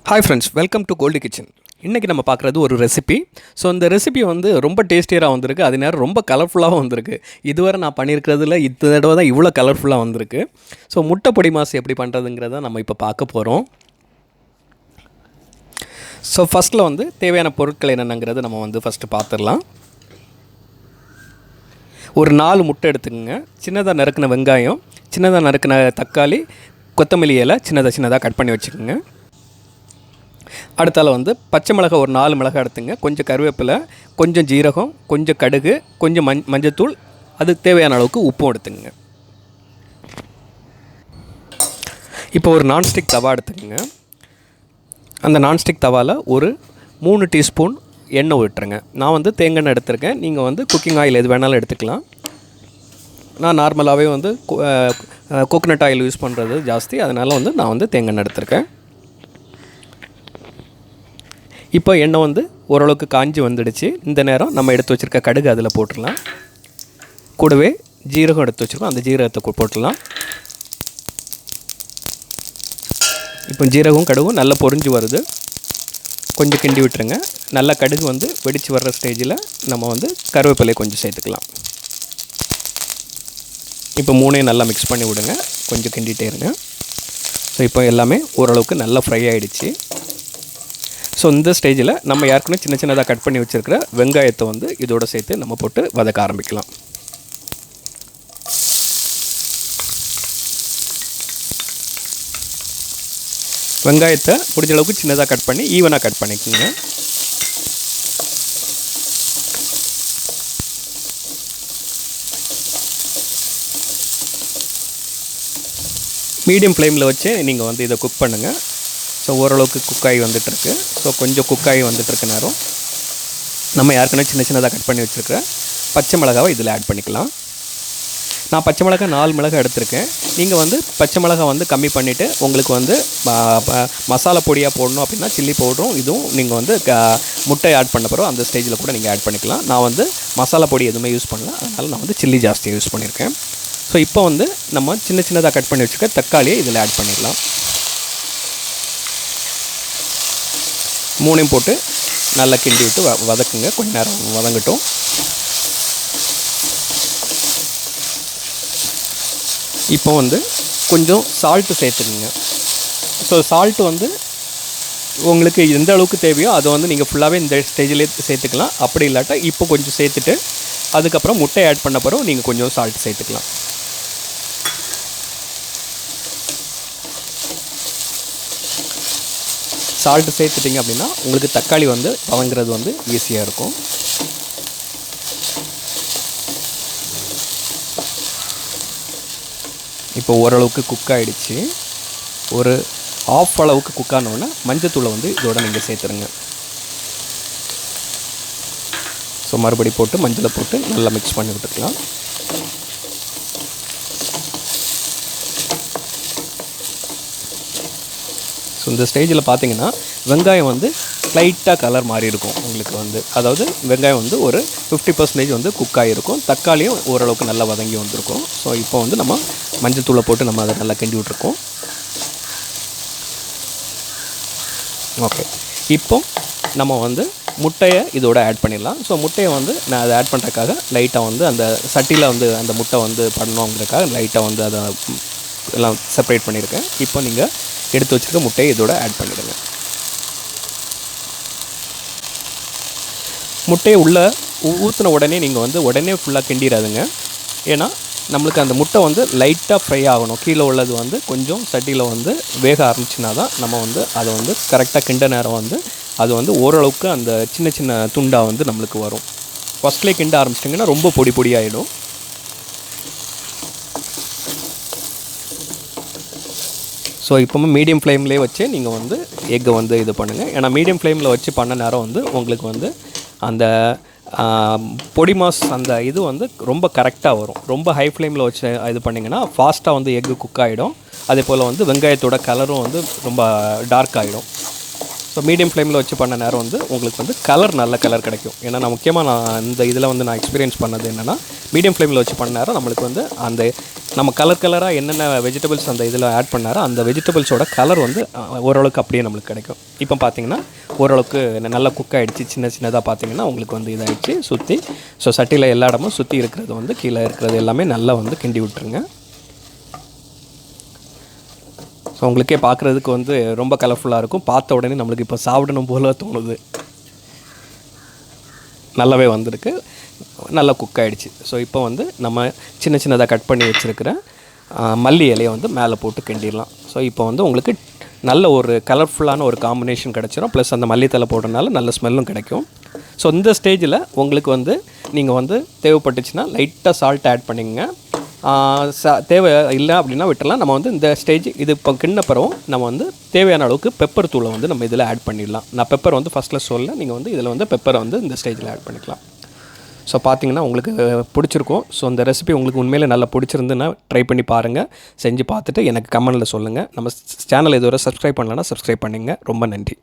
Hi friends, welcome to Gold Kitchen. இன்றைக்கி நம்ம பார்க்குறது ஒரு ரெசிபி. ஸோ இந்த ரெசிபி வந்து ரொம்ப டேஸ்டியராக வந்திருக்கு. அது நேரம் ரொம்ப கலர்ஃபுல்லாகவும் வந்திருக்கு. இதுவரை நான் பண்ணியிருக்கிறதுல இந்த தடவை தான் இவ்வளோ கலர்ஃபுல்லாக வந்திருக்கு. ஸோ முட்டை பொடி மாஸ் எப்படி பண்ணுறதுங்கிறத நம்ம இப்போ பார்க்க போகிறோம். ஸோ ஃபஸ்ட்டில் வந்து தேவையான பொருட்கள் என்னென்னங்கிறத நம்ம வந்து ஃபஸ்ட்டு பார்த்துடலாம். ஒரு 4 முட்டை எடுத்துக்கோங்க. சின்னதாக நறுக்கின வெங்காயம், சின்னதாக நறுக்கின தக்காளி, கொத்தமல்லி இலை சின்னதாக கட் பண்ணி வச்சுக்கோங்க. அடுத்தால வந்து பச்சை மிளகாய் ஒரு 4 மிளகாய் எடுத்துங்க. கொஞ்சம் கருவேப்பிலை, கொஞ்சம் ஜீரகம், கொஞ்சம் கடுகு, கொஞ்சம் மஞ்சத்தூள், அது தேவையான அளவுக்கு உப்பும் எடுத்துங்க. இப்போ ஒரு நான்ஸ்டிக் தவா எடுத்துக்கோங்க. அந்த நான்ஸ்டிக் தவாவில் ஒரு 3 டீஸ்பூன் எண்ணெய் விட்டுருங்க. நான் வந்து தேங்காய் எண்ணெய் எடுத்துருக்கேன். நீங்கள் வந்து குக்கிங் ஆயில் எது வேணாலும் எடுத்துக்கலாம். நான் நார்மலாகவே வந்து கோகோனட் ஆயில் யூஸ் பண்ணுறது ஜாஸ்தி, அதனால் வந்து நான் வந்து தேங்காய் எண்ணெய் எடுத்துருக்கேன். இப்போ எண்ணெய் வந்து ஓரளவுக்கு காஞ்சி வந்துடுச்சு. இந்த நேரம் நம்ம எடுத்து வச்சுருக்க கடுகு அதில் போட்டுடலாம். கூடவே ஜீரகம் எடுத்து வச்சுருக்கோம், அந்த ஜீரகத்தை போட்டுடலாம். இப்போ ஜீரகம் கடுகும் நல்லா பொரிஞ்சு வருது. கொஞ்சம் கிண்டி விட்டுருங்க. நல்லா கடுகு வந்து வெடித்து வர்ற ஸ்டேஜில் நம்ம வந்து கருவேப்பிலையை கொஞ்சம் சேர்த்துக்கலாம். இப்போ 3ஐயும் நல்லா மிக்ஸ் பண்ணி விடுங்க. கொஞ்சம் கிண்டிகிட்டே இருங்க. ஸோ இப்போ எல்லாமே ஓரளவுக்கு நல்லா ஃப்ரை ஆகிடுச்சு. ஸோ இந்த ஸ்டேஜில் நம்ம ஏற்கனவே சின்னதாக கட் பண்ணி வச்சுருக்கிற வெங்காயத்தை வந்து இதோடு சேர்த்து நம்ம போட்டு வதக்க ஆரம்பிக்கலாம். வெங்காயத்தை முடிஞ்ச அளவுக்கு சின்னதாக கட் பண்ணி ஈவனாக கட் பண்ணிக்கோங்க. மீடியம் ஃப்ளேமில் வச்சு நீங்கள் வந்து இதை குக் பண்ணுங்கள். ஸோ ஓரளவுக்கு குக்காகி வந்துட்டுருக்கு. ஸோ கொஞ்சம் குக்காகி வந்துட்டுருக்க நேரம் நம்ம ஏற்கனவே சின்னதாக கட் பண்ணி வச்சுருக்கிற பச்சை மிளகாவை இதில் ஆட் பண்ணிக்கலாம். நான் பச்சை மிளகாய் 4 மிளகாய் எடுத்திருக்கேன். நீங்கள் வந்து பச்சை மிளகாய் வந்து கம்மி பண்ணிவிட்டு உங்களுக்கு வந்து மசாலா பொடியாக போடணும் அப்படின்னா சில்லி பவுடரும் இதுவும் நீங்கள் வந்து முட்டை ஆட் பண்ண பிறகு அந்த ஸ்டேஜில் கூட நீங்கள் ஆட் பண்ணிக்கலாம். நான் வந்து மசாலா பொடி எதுவுமே யூஸ் பண்ணல, அதனால் நான் வந்து சில்லி ஜாஸ்தியாக யூஸ் பண்ணியிருக்கேன். ஸோ இப்போ வந்து நம்ம சின்னதாக கட் பண்ணி வச்சுருக்க தக்காளியை இதில் ஆட் பண்ணிடலாம். 3ஐயும் போட்டு நல்லா கிண்டி விட்டு வதக்குங்க. கொஞ்ச நேரம் வதங்கட்டும். இப்போ வந்து கொஞ்சம் சால்ட்டு சேர்த்துக்குங்க. ஸோ சால்ட்டு வந்து உங்களுக்கு எந்த அளவுக்கு தேவையோ அதை வந்து நீங்கள் ஃபுல்லாகவே இந்த ஸ்டேஜிலே சேர்த்துக்கலாம். அப்படி இல்லாட்டா இப்போ கொஞ்சம் சேர்த்துட்டு அதுக்கப்புறம் முட்டை ஆட் பண்ண பிறகு நீங்கள் கொஞ்சம் சால்ட் சேர்த்துக்கலாம். சால்ட்டு சேர்த்துட்டிங்க அப்படின்னா உங்களுக்கு தக்காளி வந்து வதங்குறது வந்து ஈஸியாக இருக்கும். இப்போ ஓரளவுக்கு குக் ஆகிடுச்சு. ஒரு ஆஃப் அளவுக்கு குக் ஆனோடனே மஞ்சத்தூளை வந்து இதோட நீங்கள் சேர்த்துருங்க. ஸோ மறுபடி போட்டு மஞ்சளை போட்டு நல்லா மிக்ஸ் பண்ணி விட்டுக்கலாம். ஸோ இந்த ஸ்டேஜில் பார்த்தீங்கன்னா வெங்காயம் வந்து லைட்டாக கலர் மாறி இருக்கும் உங்களுக்கு வந்து, அதாவது வெங்காயம் வந்து ஒரு 50% வந்து குக் ஆகிருக்கும். தக்காளியும் ஓரளவுக்கு நல்லா வதங்கி வந்திருக்கும். ஸோ இப்போ வந்து நம்ம மஞ்சத்தூளை போட்டு நம்ம அதை நல்லா கிண்டி விட்ருக்கோம். ஓகே, இப்போ நம்ம வந்து முட்டையை இதோட ஆட் பண்ணிடலாம். ஸோ முட்டையை வந்து நான் அதை ஆட் பண்ணுறதுக்காக லைட்டாக வந்து அந்த சட்டியில் வந்து அந்த முட்டை வந்து பண்ணணுங்கிறதுக்காக லைட்டாக வந்து அதை எல்லாம் செப்பரேட் பண்ணியிருக்கேன். இப்போ நீங்கள் எடுத்து வச்சுருக்க முட்டையை இதோட ஆட் பண்ணிடுங்க. முட்டையை உள்ளே ஊற்றின உடனே நீங்கள் வந்து உடனே ஃபுல்லாக கிண்டிடாதுங்க. ஏன்னா நம்மளுக்கு அந்த முட்டை வந்து லைட்டாக ஃப்ரை ஆகணும். கீழே உள்ளது வந்து கொஞ்சம் சட்டியில் வந்து வேக ஆரம்பிச்சுனா தான் நம்ம வந்து அதை வந்து கரெக்டாக கிண்ட நேரம் வந்து அது வந்து ஓரளவுக்கு அந்த சின்ன துண்டாக வந்து நம்மளுக்கு வரும். ஃபஸ்ட்லேயே கிண்ட ஆரம்பிச்சிட்டிங்கன்னா ரொம்ப பொடி ஆகிடும். ஸோ இப்போவும் மீடியம் ஃப்ளேம்லேயே வச்சு நீங்கள் வந்து எக்கை வந்து இது பண்ணுங்கள். ஏன்னா மீடியம் ஃப்ளேமில் வச்சு பண்ண நேரம் வந்து உங்களுக்கு வந்து அந்த பொடி மாஸ் அந்த இது வந்து ரொம்ப கரெக்டாக வரும். ரொம்ப ஹை ஃப்ளேமில் வச்சு இது பண்ணிங்கன்னா ஃபாஸ்ட்டாக வந்து எக்கு குக் ஆகிடும். அதே போல் வந்து வெங்காயத்தோட கலரும் வந்து ரொம்ப டார்க் ஆகிடும். ஸோ மீடியம் ஃப்ளேமில் வச்சு பண்ண நேரம் வந்து உங்களுக்கு வந்து நல்ல கலர் கிடைக்கும். ஏன்னா நான் முக்கியமாக இந்த இதில் வந்து நான் எக்ஸ்பீரியன்ஸ் பண்ணது என்னென்னா, மீடியம் ஃப்ளேமில் வச்சு பண்ண நேரம் நம்மளுக்கு வந்து அந்த நம்ம கலராக என்னென்ன வெஜிடபிள்ஸ் அந்த இதில் ஆட் பண்ணாரோ அந்த வெஜிடபிள்ஸோட கலர் வந்து ஓரளவுக்கு அப்படியே நம்மளுக்கு கிடைக்கும். இப்போ பார்த்தீங்கன்னா ஓரளவுக்கு நல்லா குக் ஆகிடுச்சு. சின்னதாக பார்த்தீங்கன்னா உங்களுக்கு வந்து இதாகிடுச்சு சுற்றி. ஸோ சட்டியில் எல்லா இடமும் சுற்றி இருக்கிறது வந்து கீழே இருக்கிறது எல்லாமே நல்லா வந்து கிண்டி விட்டுருங்க. ஸோ உங்களுக்கே பார்க்குறதுக்கு வந்து ரொம்ப கலர்ஃபுல்லாக இருக்கும். பார்த்த உடனே நம்மளுக்கு இப்போ சாப்பிடணும் போல தோணுது. நல்லாவே வந்திருக்கு, நல்லா குக் ஆகிடுச்சு. ஸோ இப்போ வந்து நம்ம சின்னதாக கட் பண்ணி வச்சுருக்கிற மல்லி இலையை வந்து மேலே போட்டு கிண்டிடலாம். ஸோ இப்போ வந்து உங்களுக்கு நல்ல ஒரு கலர்ஃபுல்லான ஒரு காம்பினேஷன் கிடச்சிரும். ப்ளஸ் அந்த மல்லித்தலை போடுறதுனால நல்ல ஸ்மெல்லும் கிடைக்கும். ஸோ இந்த ஸ்டேஜில் உங்களுக்கு வந்து நீங்கள் வந்து தேவைப்பட்டுச்சுன்னா லைட்டாக சால்ட் ஆட் பண்ணிங்க. தேவை இல்லை அப்படின்னா விட்டுடலாம். நம்ம வந்து இந்த ஸ்டேஜ் இது இப்போ கிண்ணப்புறம் நம்ம வந்து தேவையான அளவுக்கு பெப்பர் தூளை வந்து நம்ம இதில் ஆட் பண்ணிடலாம். நான் பெப்பர் வந்து ஃபஸ்ட்டில் சொல்ல, நீங்கள் வந்து இதில் வந்து பெப்பரை வந்து இந்த ஸ்டேஜில் ஆட் பண்ணிக்கலாம். ஸோ பார்த்தீங்கன்னா உங்களுக்கு பிடிச்சிருக்கும். ஸோ இந்த ரெசிபி உங்களுக்கு உண்மையிலே நல்லா பிடிச்சிருந்துன்னா ட்ரை பண்ணி பாருங்கள். செஞ்சு பார்த்துட்டு எனக்கு கமெண்ட்டில் சொல்லுங்கள். நம்ம சேனல் இதுவரை சப்ஸ்கிரைப் பண்ணலன்னா சப்ஸ்கிரைப் பண்ணிங்க. ரொம்ப நன்றி.